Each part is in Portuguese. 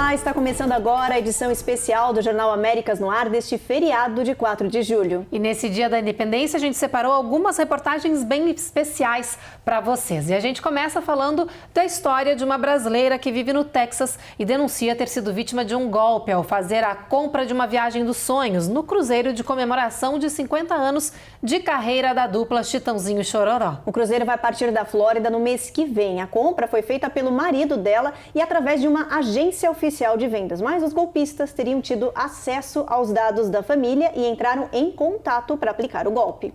Olá, está começando agora a edição especial do Jornal Américas no Ar deste feriado de 4 de julho. E nesse dia da independência a gente separou algumas reportagens bem especiais para vocês. E a gente começa falando da história de uma brasileira que vive no Texas e denuncia ter sido vítima de um golpe ao fazer a compra de uma viagem dos sonhos no cruzeiro de comemoração de 50 anos de carreira da dupla Chitãozinho e Chororó. O cruzeiro vai partir da Flórida no mês que vem. A compra foi feita pelo marido dela e através de uma agência oficial de vendas, mas os golpistas teriam tido acesso aos dados da família e entraram em contato para aplicar o golpe.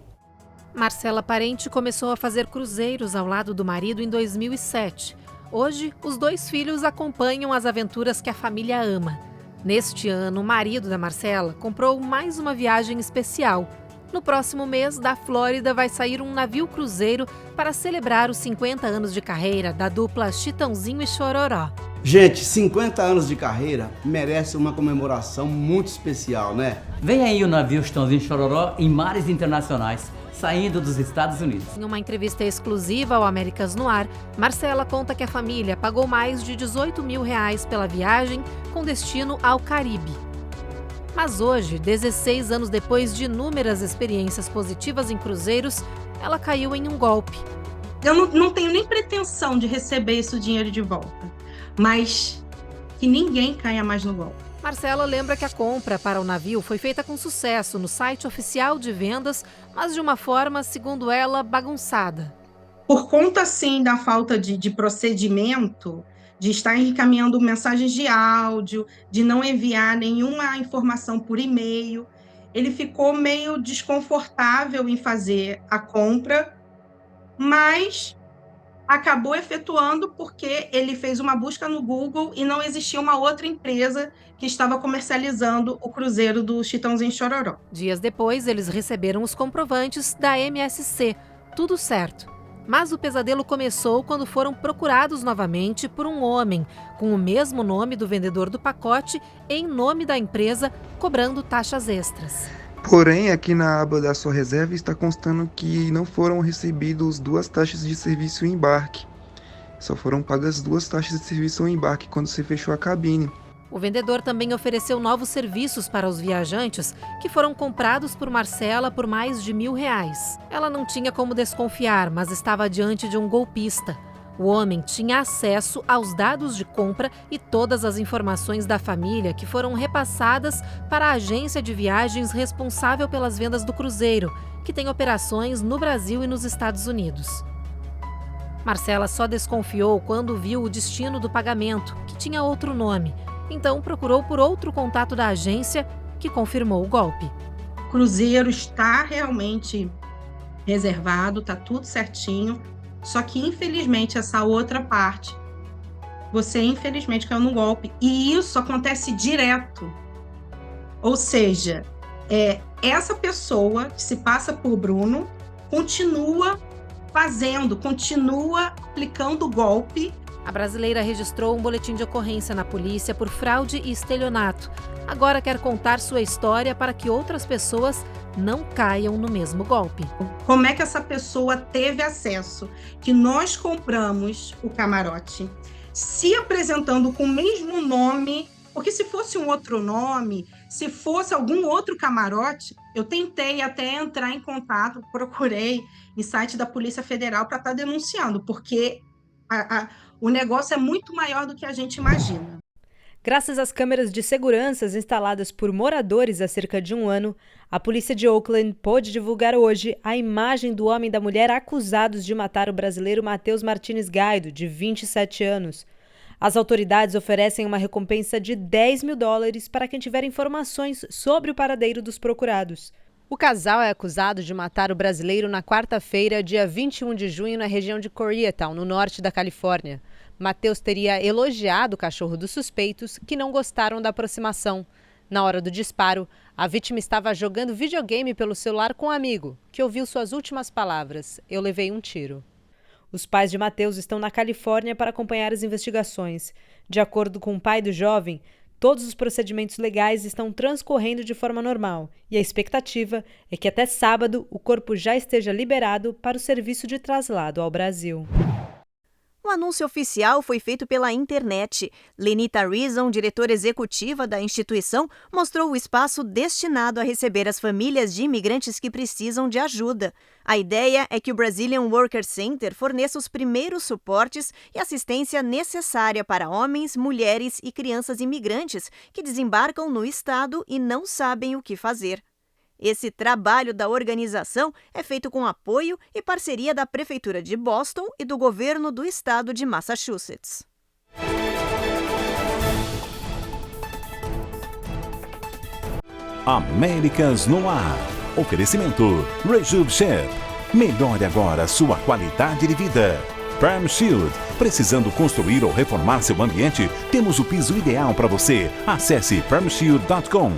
Marcela Parente começou a fazer cruzeiros ao lado do marido em 2007. Hoje, os dois filhos acompanham as aventuras que a família ama. Neste ano, o marido da Marcela comprou mais uma viagem especial. No próximo mês, da Flórida, vai sair um navio cruzeiro para celebrar os 50 anos de carreira da dupla Chitãozinho e Chororó. Gente, 50 anos de carreira merece uma comemoração muito especial, né? Vem aí o navio Chitãozinho e Chororó em mares internacionais, saindo dos Estados Unidos. Em uma entrevista exclusiva ao Américas no Ar, Marcela conta que a família pagou mais de R$18 mil pela viagem com destino ao Caribe. Mas hoje, 16 anos depois de inúmeras experiências positivas em cruzeiros, ela caiu em um golpe. Eu não tenho nem pretensão de receber esse dinheiro de volta, mas que ninguém caia mais no golpe. Marcela lembra que a compra para o navio foi feita com sucesso no site oficial de vendas, mas de uma forma, segundo ela, bagunçada. Por conta, sim, da falta de procedimento, de estar encaminhando mensagens de áudio, de não enviar nenhuma informação por e-mail, ele ficou meio desconfortável em fazer a compra, mas acabou efetuando porque ele fez uma busca no Google e não existia uma outra empresa que estava comercializando o cruzeiro do Chitãozinho e Chororó. Dias depois, eles receberam os comprovantes da MSC. Tudo certo. Mas o pesadelo começou quando foram procurados novamente por um homem, com o mesmo nome do vendedor do pacote, em nome da empresa, cobrando taxas extras. Porém, aqui na aba da sua reserva está constando que não foram recebidas 2 taxas de serviço em embarque. Só foram pagas 2 taxas de serviço em embarque quando você fechou a cabine. O vendedor também ofereceu novos serviços para os viajantes, que foram comprados por Marcela por mais de R$1.000. Ela não tinha como desconfiar, mas estava diante de um golpista. O homem tinha acesso aos dados de compra e todas as informações da família que foram repassadas para a agência de viagens responsável pelas vendas do cruzeiro, que tem operações no Brasil e nos Estados Unidos. Marcela só desconfiou quando viu o destino do pagamento, que tinha outro nome. Então procurou por outro contato da agência, que confirmou o golpe. O cruzeiro está realmente reservado, está tudo certinho. Só que, infelizmente, essa outra parte, você, infelizmente, caiu no golpe. E isso acontece direto. Ou seja, essa pessoa que se passa por Bruno continua aplicando o golpe. A brasileira registrou um boletim de ocorrência na polícia por fraude e estelionato. Agora quer contar sua história para que outras pessoas não caiam no mesmo golpe. Como é que essa pessoa teve acesso? Que nós compramos o camarote, se apresentando com o mesmo nome, porque se fosse um outro nome, se fosse algum outro camarote, eu tentei até entrar em contato, procurei em site da Polícia Federal para estar denunciando, porque o negócio é muito maior do que a gente imagina. Graças às câmeras de segurança instaladas por moradores há cerca de um ano, a polícia de Oakland pôde divulgar hoje a imagem do homem e da mulher acusados de matar o brasileiro Matheus Martins Gaido, de 27 anos. As autoridades oferecem uma recompensa de $10 mil para quem tiver informações sobre o paradeiro dos procurados. O casal é acusado de matar o brasileiro na quarta-feira, dia 21 de junho, na região de Koreatown, no norte da Califórnia. Matheus teria elogiado o cachorro dos suspeitos, que não gostaram da aproximação. Na hora do disparo, a vítima estava jogando videogame pelo celular com um amigo, que ouviu suas últimas palavras: "Eu levei um tiro". Os pais de Matheus estão na Califórnia para acompanhar as investigações. De acordo com o pai do jovem, todos os procedimentos legais estão transcorrendo de forma normal e a expectativa é que até sábado o corpo já esteja liberado para o serviço de traslado ao Brasil. O anúncio oficial foi feito pela internet. Lenita Reason, diretora executiva da instituição, mostrou o espaço destinado a receber as famílias de imigrantes que precisam de ajuda. A ideia é que o Brazilian Worker Center forneça os primeiros suportes e assistência necessária para homens, mulheres e crianças imigrantes que desembarcam no estado e não sabem o que fazer. Esse trabalho da organização é feito com apoio e parceria da Prefeitura de Boston e do governo do estado de Massachusetts. Américas no Ar. Oferecimento Rejuve Shep. Melhore agora sua qualidade de vida. Perm Shield. Precisando construir ou reformar seu ambiente? Temos o piso ideal para você. Acesse permshield.com.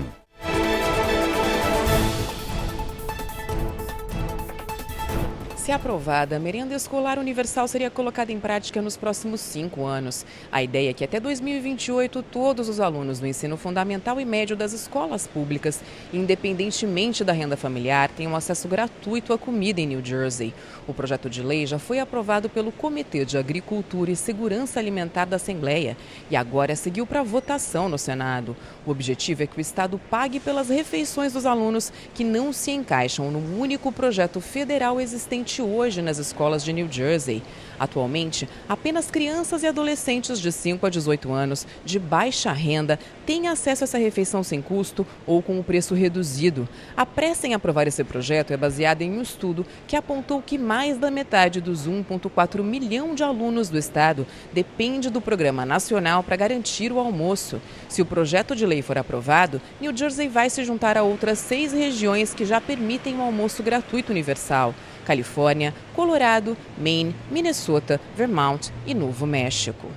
Se aprovada, a merenda escolar universal seria colocada em prática nos próximos 5 anos. A ideia é que até 2028 todos os alunos do ensino fundamental e médio das escolas públicas, independentemente da renda familiar, tenham acesso gratuito à comida em New Jersey. O projeto de lei já foi aprovado pelo Comitê de Agricultura e Segurança Alimentar da Assembleia e agora seguiu para votação no Senado. O objetivo é que o Estado pague pelas refeições dos alunos que não se encaixam no único projeto federal existente hoje nas escolas de New Jersey. Atualmente, apenas crianças e adolescentes de 5 a 18 anos de baixa renda têm acesso a essa refeição sem custo ou com o preço reduzido. A pressa em aprovar esse projeto é baseada em um estudo que apontou que mais da metade dos 1,4 milhão de alunos do estado depende do Programa Nacional para garantir o almoço. Se o projeto de lei for aprovado, New Jersey vai se juntar a outras 6 regiões que já permitem o almoço gratuito universal: Califórnia, Colorado, Maine, Minnesota, Vermont e Novo México.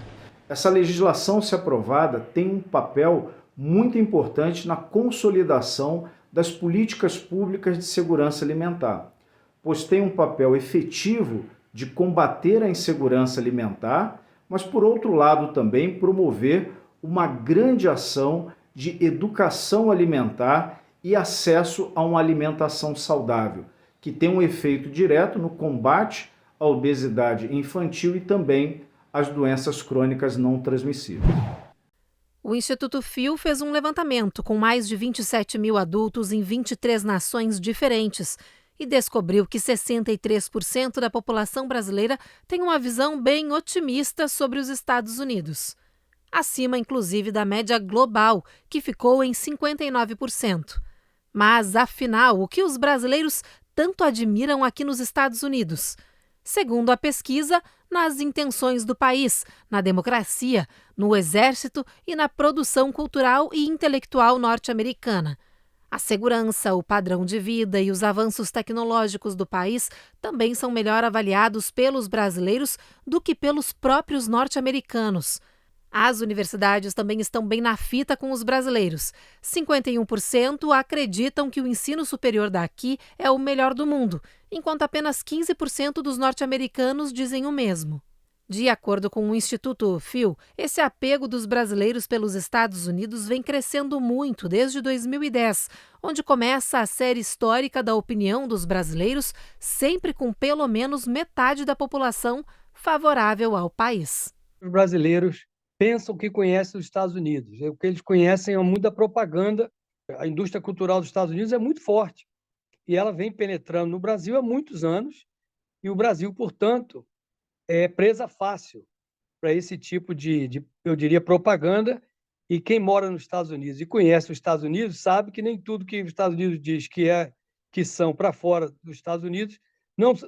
Essa legislação, se aprovada, tem um papel muito importante na consolidação das políticas públicas de segurança alimentar, pois tem um papel efetivo de combater a insegurança alimentar, mas, por outro lado, também promover uma grande ação de educação alimentar e acesso a uma alimentação saudável, que tem um efeito direto no combate à obesidade infantil e também às doenças crônicas não transmissíveis. O Instituto Phil fez um levantamento com mais de 27 mil adultos em 23 nações diferentes e descobriu que 63% da população brasileira tem uma visão bem otimista sobre os Estados Unidos. Acima, inclusive, da média global, que ficou em 59%. Mas, afinal, o que os brasileiros tanto admiram aqui nos Estados Unidos? Segundo a pesquisa, nas intenções do país, na democracia, no exército e na produção cultural e intelectual norte-americana. A segurança, o padrão de vida e os avanços tecnológicos do país também são melhor avaliados pelos brasileiros do que pelos próprios norte-americanos. As universidades também estão bem na fita com os brasileiros. 51% acreditam que o ensino superior daqui é o melhor do mundo, enquanto apenas 15% dos norte-americanos dizem o mesmo. De acordo com o Instituto Phil, esse apego dos brasileiros pelos Estados Unidos vem crescendo muito desde 2010, onde começa a série histórica da opinião dos brasileiros, sempre com pelo menos metade da população favorável ao país. Os brasileiros pensam que conhecem os Estados Unidos. O que eles conhecem é muita propaganda. A indústria cultural dos Estados Unidos é muito forte e ela vem penetrando no Brasil há muitos anos e o Brasil, portanto, é presa fácil para esse tipo de, eu diria, propaganda. E quem mora nos Estados Unidos e conhece os Estados Unidos sabe que nem tudo que os Estados Unidos diz que são para fora dos Estados Unidos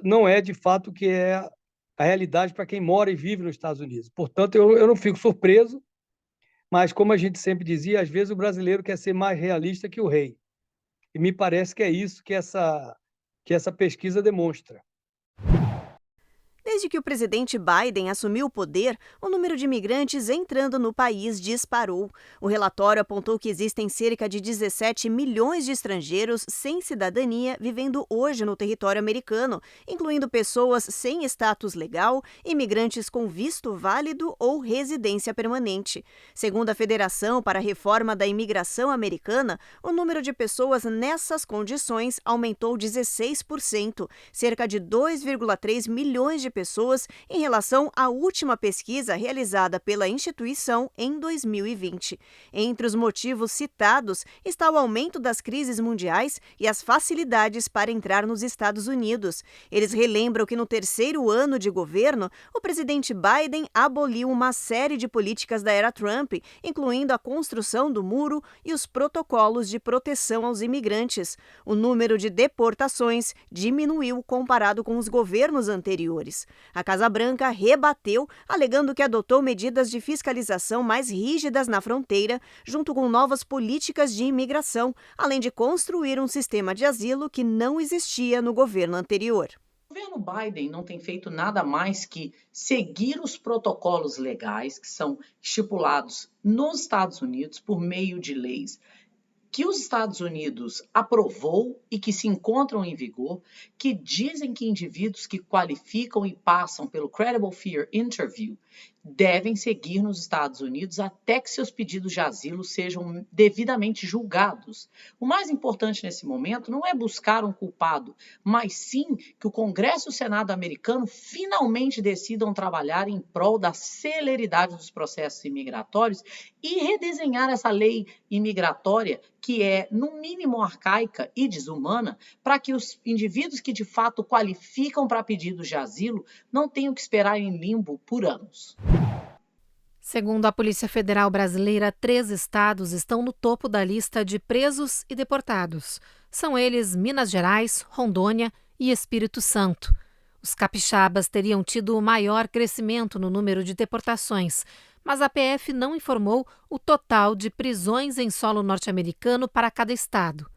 não é de fato que é a realidade para quem mora e vive nos Estados Unidos. Portanto, eu não fico surpreso, mas como a gente sempre dizia, às vezes o brasileiro quer ser mais realista que o rei. E me parece que é isso que essa pesquisa demonstra. Desde que o presidente Biden assumiu o poder, o número de imigrantes entrando no país disparou. O relatório apontou que existem cerca de 17 milhões de estrangeiros sem cidadania vivendo hoje no território americano, incluindo pessoas sem status legal, imigrantes com visto válido ou residência permanente. Segundo a Federação para a Reforma da Imigração Americana, o número de pessoas nessas condições aumentou 16%. Cerca de 2,3 milhões de pessoas em relação à última pesquisa realizada pela instituição em 2020. Entre os motivos citados está o aumento das crises mundiais e as facilidades para entrar nos Estados Unidos. Eles relembram que no terceiro ano de governo, o presidente Biden aboliu uma série de políticas da era Trump, incluindo a construção do muro e os protocolos de proteção aos imigrantes. O número de deportações diminuiu comparado com os governos anteriores. A Casa Branca rebateu, alegando que adotou medidas de fiscalização mais rígidas na fronteira, junto com novas políticas de imigração, além de construir um sistema de asilo que não existia no governo anterior. O governo Biden não tem feito nada mais que seguir os protocolos legais que são estipulados nos Estados Unidos por meio de leis que os Estados Unidos aprovou e que se encontram em vigor, que dizem que indivíduos que qualificam e passam pelo Credible Fear Interview devem seguir nos Estados Unidos até que seus pedidos de asilo sejam devidamente julgados. O mais importante nesse momento não é buscar um culpado, mas sim que o Congresso e o Senado americano finalmente decidam trabalhar em prol da celeridade dos processos imigratórios e redesenhar essa lei imigratória que é, no mínimo, arcaica e desumana, para que os indivíduos que de fato qualificam para pedidos de asilo não tenham que esperar em limbo por anos. Segundo a Polícia Federal Brasileira, 3 estados estão no topo da lista de presos e deportados. São eles Minas Gerais, Rondônia e Espírito Santo. Os capixabas teriam tido o maior crescimento no número de deportações, mas a PF não informou o total de prisões em solo norte-americano para cada estado.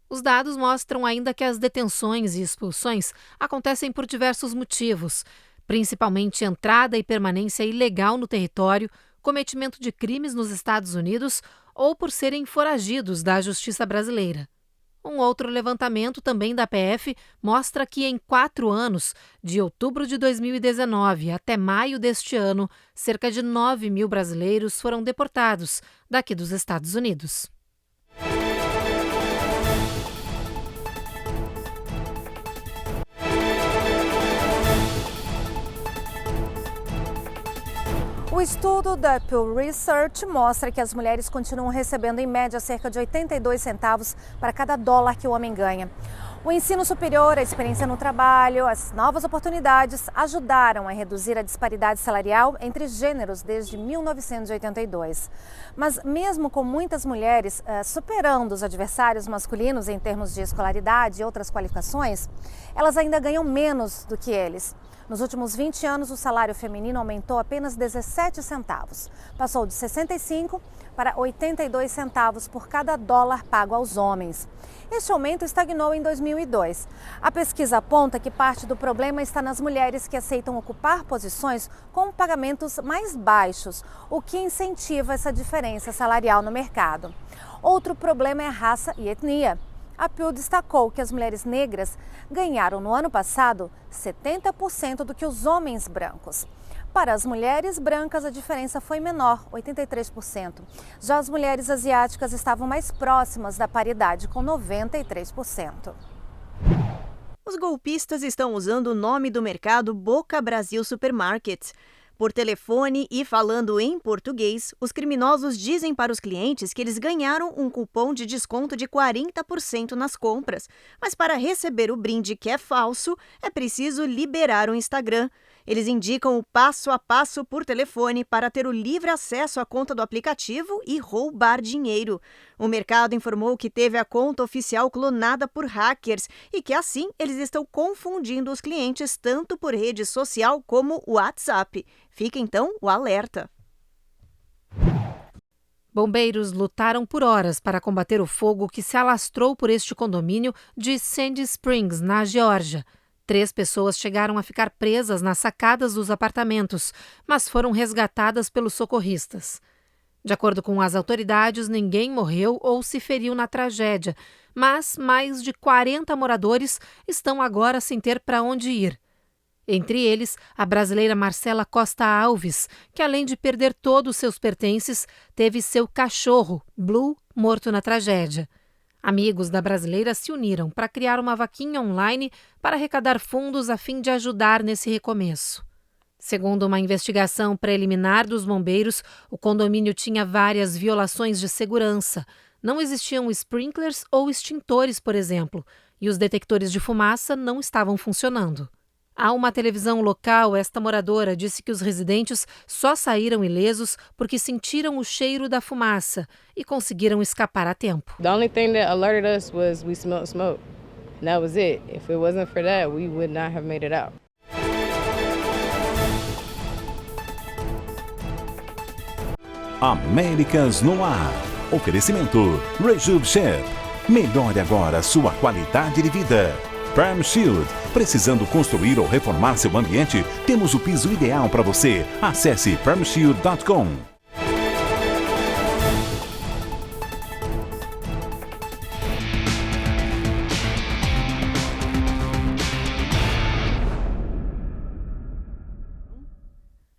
Os dados mostram ainda que as detenções e expulsões acontecem por diversos motivos, principalmente entrada e permanência ilegal no território, cometimento de crimes nos Estados Unidos ou por serem foragidos da justiça brasileira. Um outro levantamento também da PF mostra que em 4 anos, de outubro de 2019 até maio deste ano, cerca de 9 mil brasileiros foram deportados daqui dos Estados Unidos. O estudo da Pew Research mostra que as mulheres continuam recebendo em média cerca de 82 centavos para cada dólar que o homem ganha. O ensino superior, a experiência no trabalho, as novas oportunidades ajudaram a reduzir a disparidade salarial entre gêneros desde 1982. Mas mesmo com muitas mulheres superando os adversários masculinos em termos de escolaridade e outras qualificações, elas ainda ganham menos do que eles. Nos últimos 20 anos, o salário feminino aumentou apenas 17 centavos. Passou de 65 para 82 centavos por cada dólar pago aos homens. Este aumento estagnou em 2002. A pesquisa aponta que parte do problema está nas mulheres que aceitam ocupar posições com pagamentos mais baixos, o que incentiva essa diferença salarial no mercado. Outro problema é raça e etnia. A Pew destacou que as mulheres negras ganharam no ano passado 70% do que os homens brancos. Para as mulheres brancas, a diferença foi menor, 83%. Já as mulheres asiáticas estavam mais próximas da paridade, com 93%. Os golpistas estão usando o nome do mercado Boca Brasil Supermarket. Por telefone e falando em português, os criminosos dizem para os clientes que eles ganharam um cupom de desconto de 40% nas compras. Mas para receber o brinde que é falso, é preciso liberar o Instagram. Eles indicam o passo a passo por telefone para ter o livre acesso à conta do aplicativo e roubar dinheiro. O mercado informou que teve a conta oficial clonada por hackers e que assim eles estão confundindo os clientes tanto por rede social como o WhatsApp. Fica então o alerta. Bombeiros lutaram por horas para combater o fogo que se alastrou por este condomínio de Sandy Springs, na Geórgia. 3 pessoas chegaram a ficar presas nas sacadas dos apartamentos, mas foram resgatadas pelos socorristas. De acordo com as autoridades, ninguém morreu ou se feriu na tragédia, mas mais de 40 moradores estão agora sem ter para onde ir. Entre eles, a brasileira Marcela Costa Alves, que além de perder todos os seus pertences, teve seu cachorro, Blue, morto na tragédia. Amigos da brasileira se uniram para criar uma vaquinha online para arrecadar fundos a fim de ajudar nesse recomeço. Segundo uma investigação preliminar dos bombeiros, o condomínio tinha várias violações de segurança. Não existiam sprinklers ou extintores, por exemplo, e os detectores de fumaça não estavam funcionando. A uma televisão local, esta moradora disse que os residentes só saíram ilesos porque sentiram o cheiro da fumaça e conseguiram escapar a tempo. The only thing that alerted us was we smelled smoke. And that was it. If it wasn't for that, we would not have made it out. Américas no ar. Oferecimento Rejub Chef. Melhore agora sua qualidade de vida. Perm Shield. Precisando construir ou reformar seu ambiente? Temos o piso ideal para você. Acesse permshield.com.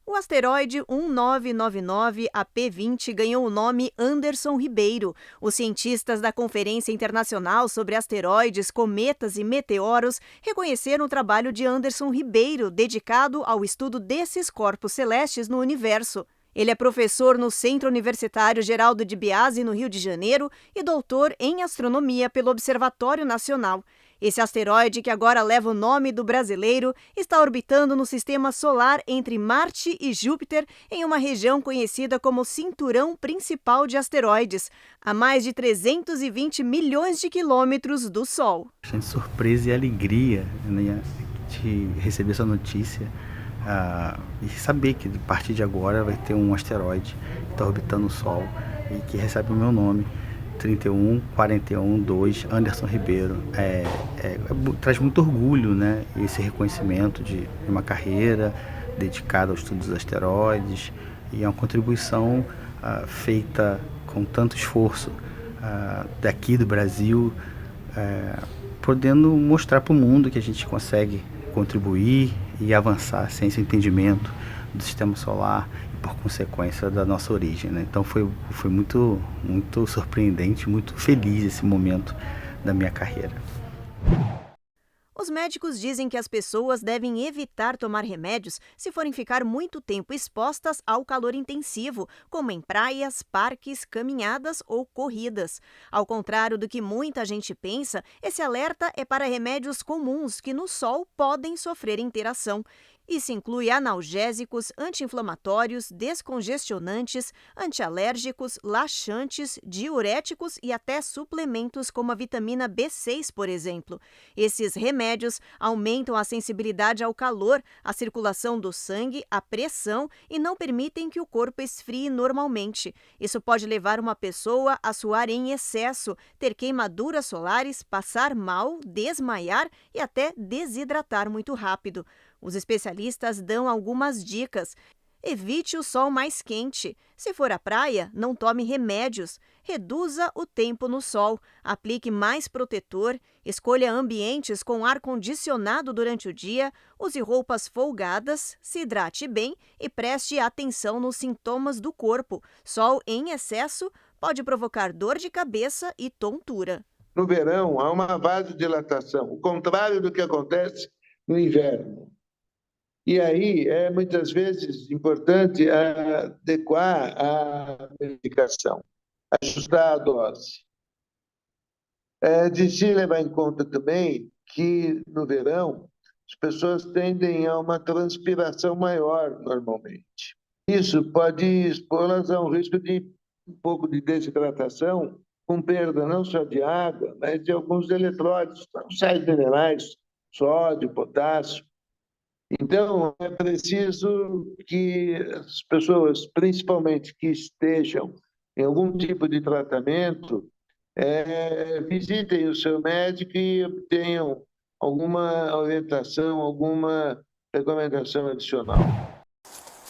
O asteroide 1999 AP20 ganhou o nome Anderson Ribeiro. Os cientistas da Conferência Internacional sobre Asteroides, Cometas e Meteoros reconheceram o trabalho de Anderson Ribeiro, dedicado ao estudo desses corpos celestes no universo. Ele é professor no Centro Universitário Geraldo de Biasi, no Rio de Janeiro, e doutor em astronomia pelo Observatório Nacional. Esse asteroide, que agora leva o nome do brasileiro, está orbitando no sistema solar entre Marte e Júpiter, em uma região conhecida como Cinturão Principal de Asteroides, a mais de 320 milhões de quilômetros do Sol. Bastante surpresa e alegria, né, de receber essa notícia e saber que a partir de agora vai ter um asteroide que está orbitando o Sol e que recebe o meu nome. 31412 Anderson Ribeiro. Traz muito orgulho, né, esse reconhecimento de uma carreira dedicada ao estudo dos asteroides, e é uma contribuição feita com tanto esforço daqui do Brasil, podendo mostrar para o mundo que a gente consegue contribuir e avançar a ciência e entendimento do sistema solar, por consequência da nossa origem, né? Então foi muito surpreendente, muito feliz esse momento da minha carreira. Os médicos dizem que as pessoas devem evitar tomar remédios se forem ficar muito tempo expostas ao calor intensivo, como em praias, parques, caminhadas ou corridas. Ao contrário do que muita gente pensa, esse alerta é para remédios comuns que no sol podem sofrer interação. Isso inclui analgésicos, anti-inflamatórios, descongestionantes, antialérgicos, laxantes, diuréticos e até suplementos como a vitamina B6, por exemplo. Esses remédios aumentam a sensibilidade ao calor, a circulação do sangue, a pressão e não permitem que o corpo esfrie normalmente. Isso pode levar uma pessoa a suar em excesso, ter queimaduras solares, passar mal, desmaiar e até desidratar muito rápido. Os especialistas dão algumas dicas. Evite o sol mais quente. Se for à praia, não tome remédios. Reduza o tempo no sol. Aplique mais protetor. Escolha ambientes com ar-condicionado durante o dia. Use roupas folgadas. Se hidrate bem e preste atenção nos sintomas do corpo. Sol em excesso pode provocar dor de cabeça e tontura. No verão, há uma vasodilatação, o contrário do que acontece no inverno. E aí é muitas vezes importante adequar a medicação, ajustar a dose. De se levar em conta também que no verão as pessoas tendem a uma transpiração maior normalmente. Isso pode expô-las a um risco de um pouco de desidratação, com perda não só de água, mas de alguns eletrólitos, sais minerais, sódio, potássio. Então, é preciso que as pessoas, principalmente que estejam em algum tipo de tratamento, visitem o seu médico e obtenham alguma orientação, alguma recomendação adicional.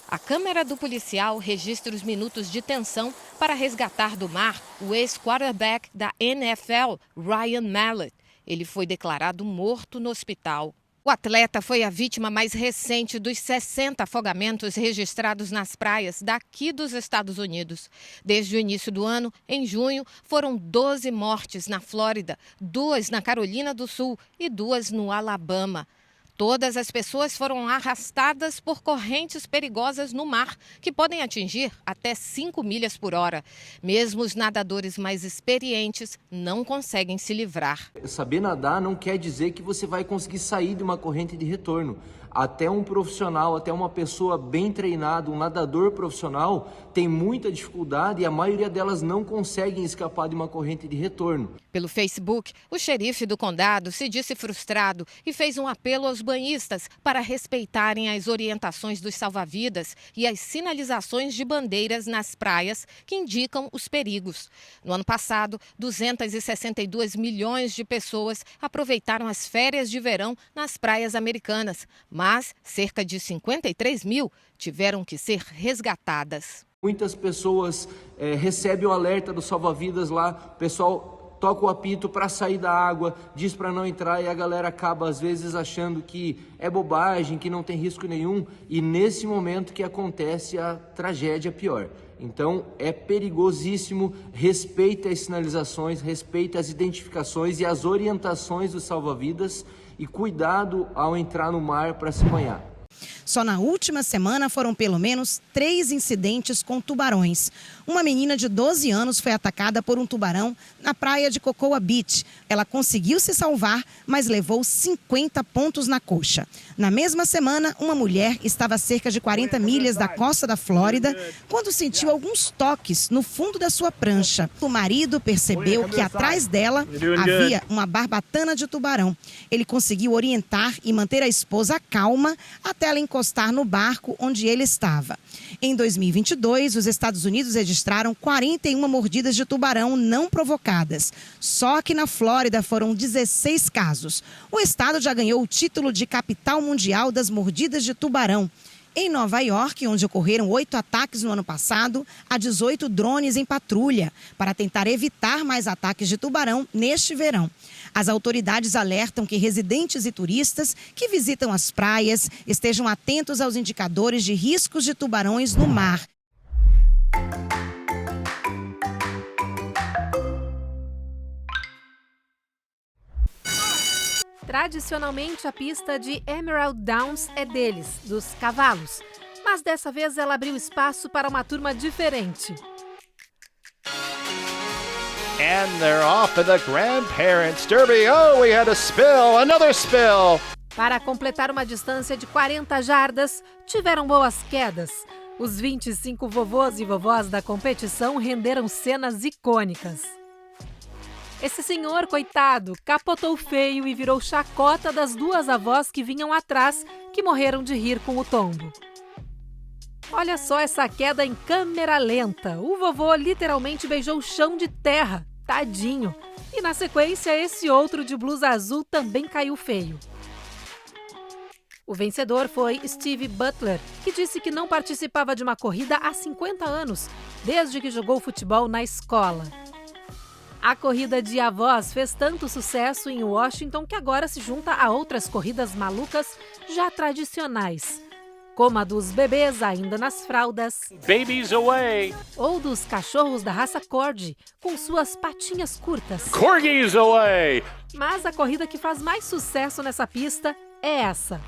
A câmera do policial registra os minutos de tensão para resgatar do mar o ex-quarterback da NFL, Ryan Mallett. Ele foi declarado morto no hospital. O O atleta foi a vítima mais recente dos 60 afogamentos registrados nas praias daqui dos Estados Unidos. Desde o início do ano, em junho, foram 12 mortes na Flórida, 2 na Carolina do Sul e 2 no Alabama. Todas as pessoas foram arrastadas por correntes perigosas no mar, que podem atingir até 5 milhas por hora. Mesmo os nadadores mais experientes não conseguem se livrar. Saber nadar não quer dizer que você vai conseguir sair de uma corrente de retorno. Até um profissional, até uma pessoa bem treinada, um nadador profissional, tem muita dificuldade e a maioria delas não conseguem escapar de uma corrente de retorno. Pelo Facebook, o xerife do condado se disse frustrado e fez um apelo aos banhistas para respeitarem as orientações dos salva-vidas e as sinalizações de bandeiras nas praias que indicam os perigos. No ano passado, 262 milhões de pessoas aproveitaram as férias de verão nas praias americanas, mas cerca de 53 mil tiveram que ser resgatadas. Muitas pessoas recebem o alerta do salva-vidas lá, o pessoal toca o apito para sair da água, diz para não entrar e a galera acaba às vezes achando que é bobagem, que não tem risco nenhum, e nesse momento que acontece a tragédia pior. Então é perigosíssimo, respeite as sinalizações, respeite as identificações e as orientações dos salva-vidas e cuidado ao entrar no mar para se banhar. Só na última semana foram pelo menos 3 incidentes com tubarões. Uma menina de 12 anos foi atacada por um tubarão na praia de Cocoa Beach. Ela conseguiu se salvar, mas levou 50 pontos na coxa. Na mesma semana, uma mulher estava a cerca de 40 milhas da costa da Flórida quando sentiu alguns toques no fundo da sua prancha. O marido percebeu que atrás dela havia uma barbatana de tubarão. Ele conseguiu orientar e manter a esposa calma até ela encostar no barco onde ele estava. Em 2022, os Estados Unidos registraram 41 mordidas de tubarão não provocadas. Só que na Flórida foram 16 casos. O estado já ganhou o título de capital mundial das mordidas de tubarão. Em Nova York, onde ocorreram 8 ataques no ano passado, há 18 drones em patrulha para tentar evitar mais ataques de tubarão neste verão. As autoridades alertam que residentes e turistas que visitam as praias estejam atentos aos indicadores de riscos de tubarões no mar. Tradicionalmente, a pista de Emerald Downs é deles, dos cavalos. Mas dessa vez ela abriu espaço para uma turma diferente. And they're off in the Grandparents' Derby. Oh, we had a spill, another spill. Para completar uma distância de 40 jardas, tiveram boas quedas. Os 25 vovôs e vovós da competição renderam cenas icônicas. Esse senhor, coitado, capotou feio e virou chacota das 2 avós que vinham atrás, que morreram de rir com o tombo. Olha só essa queda em câmera lenta. O vovô literalmente beijou o chão de terra. Tadinho. E na sequência, esse outro de blusa azul também caiu feio. O vencedor foi Steve Butler, que disse que não participava de uma corrida há 50 anos, desde que jogou futebol na escola. A corrida de avós fez tanto sucesso em Washington que agora se junta a outras corridas malucas já tradicionais, como a dos bebês ainda nas fraldas, Babies away. Ou dos cachorros da raça Corgi, com suas patinhas curtas. Corgis away. Mas a corrida que faz mais sucesso nessa pista é essa.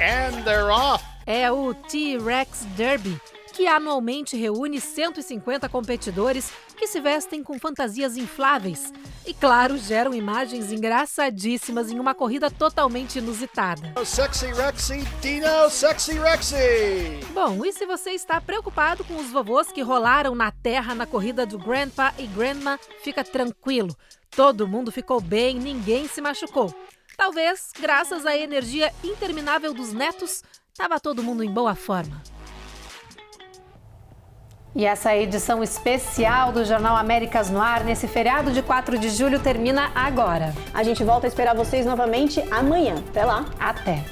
And they're off. É o T-Rex Derby, que anualmente reúne 150 competidores que se vestem com fantasias infláveis e, claro, geram imagens engraçadíssimas em uma corrida totalmente inusitada. Sexy Rexy, Dino, Sexy Rexy! Bom, e se você está preocupado com os vovôs que rolaram na terra na corrida do Grandpa e Grandma, fica tranquilo. Todo mundo ficou bem, ninguém se machucou. Talvez, graças à energia interminável dos netos, estava todo mundo em boa forma. E essa edição especial do Jornal Américas no Ar, nesse feriado de 4 de julho, termina agora. A gente volta a esperar vocês novamente amanhã. Até lá. Até.